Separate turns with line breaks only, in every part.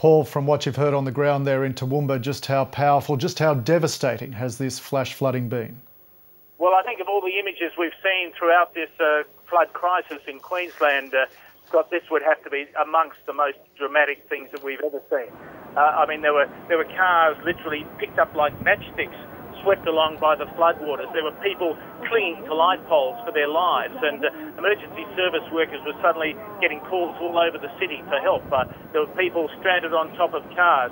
Paul, from what you've heard on the ground there in Toowoomba, just how powerful, just how devastating has this flash flooding been?
Well, I think of all the images we've seen throughout this flood crisis in Queensland, Scott, this would have to be amongst the most dramatic things that we've ever seen. I mean, there were cars literally picked up like matchsticks, swept along by the floodwaters. There were people clinging to light poles for their lives, and emergency service workers were suddenly getting calls all over the city for help. There were people stranded on top of cars.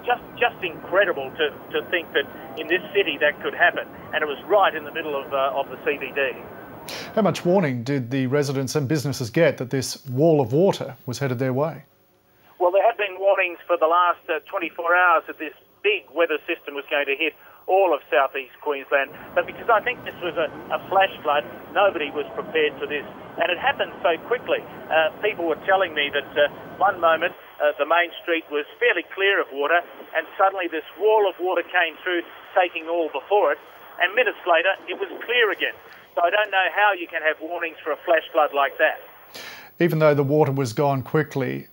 Just incredible to think that in this city that could happen, and it was right in the middle of the CBD.
How much warning did the residents and businesses get that this wall of water was headed their way?
Well, there have been warnings for the last 24 hours that this big weather system was going to hit all of southeast Queensland, but because I think this was a flash flood, nobody was prepared for this, and it happened so quickly. People were telling me that one moment the main street was fairly clear of water, and suddenly this wall of water came through, taking all before it, and minutes later it was clear again. So I don't know how you can have warnings for a flash flood like that.
Even though the water was gone quickly,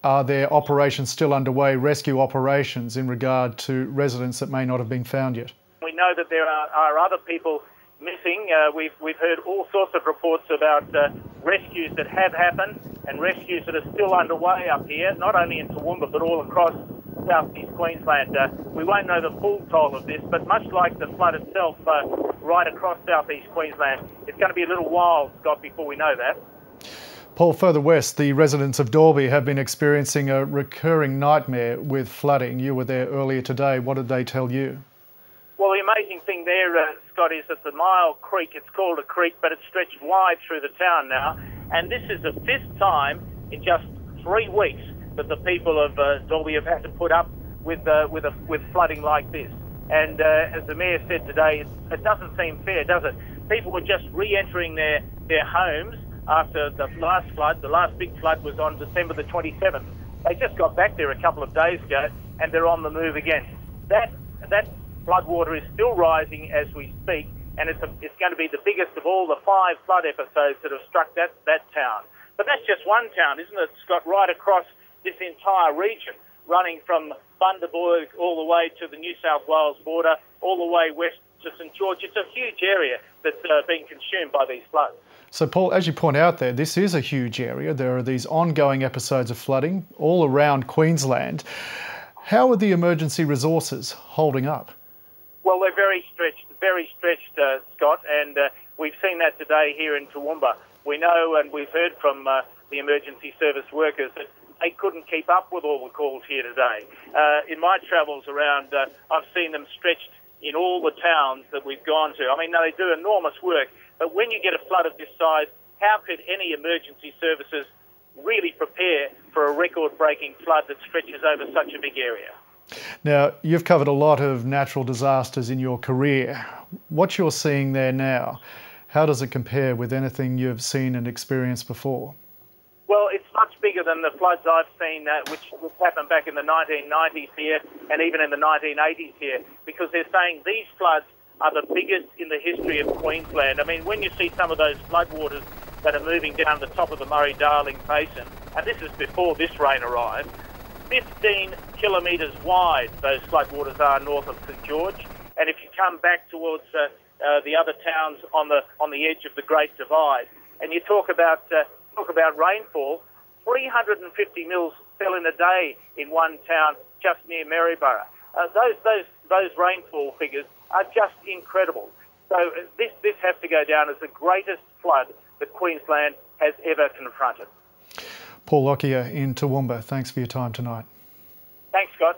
are there operations still underway, rescue operations, in regard to residents that may not have been found yet?
We know that there are other people missing. We've heard all sorts of reports about rescues that have happened and rescues that are still underway up here, not only in Toowoomba but all across southeast Queensland. We won't know the full toll of this, but much like the flood itself right across southeast Queensland, it's going to be a little while, Scott, before we know that.
Paul, further west, the residents of Dalby have been experiencing a recurring nightmare with flooding. You were there earlier today. What did they tell you?
Well, the amazing thing there, Scott, is that the Mile Creek, it's called a creek, but it's stretched wide through the town now. And this is the fifth time in just 3 weeks that the people of Dalby have had to put up with flooding like this. And as the Mayor said today, it doesn't seem fair, does it? People were just re-entering their homes after the last flood. The last big flood was on December the 27th. They just got back there a couple of days ago, and they're on the move again. That floodwater is still rising as we speak, and it's going to be the biggest of all the 5 flood episodes that have struck that town. But that's just one town, isn't it, Scott? Right across this entire region, running from Bundaberg all the way to the New South Wales border, all the way west to St George. It's a huge area that's being consumed by these floods.
So, Paul, as you point out there, this is a huge area. There are these ongoing episodes of flooding all around Queensland. How are the emergency resources holding up?
Well, they're very stretched, Scott, and we've seen that today here in Toowoomba. We know, and we've heard from the emergency service workers, that they couldn't keep up with all the calls here today. In my travels around, I've seen them stretched in all the towns that we've gone to. I mean, they do enormous work, but when you get a flood of this size, how could any emergency services really prepare for a record-breaking flood that stretches over such a big area?
Now, you've covered a lot of natural disasters in your career. What you're seeing there now, how does it compare with anything you've seen and experienced before?
Well, it's much bigger than the floods I've seen, which happened back in the 1990s here and even in the 1980s here, because they're saying these floods are the biggest in the history of Queensland. I mean, when you see some of those floodwaters that are moving down the top of the Murray-Darling Basin, and this is before this rain arrived, 15 kilometres wide those floodwaters are north of St George, and if you come back towards the other towns on the edge of the Great Divide, and you talk about rainfall, 350 mils fell in a day in one town just near Maryborough. Those rainfall figures are just incredible. So this has to go down as the greatest flood that Queensland has ever confronted.
Paul Lockyer in Toowoomba, thanks for your time tonight.
Thanks, Scott.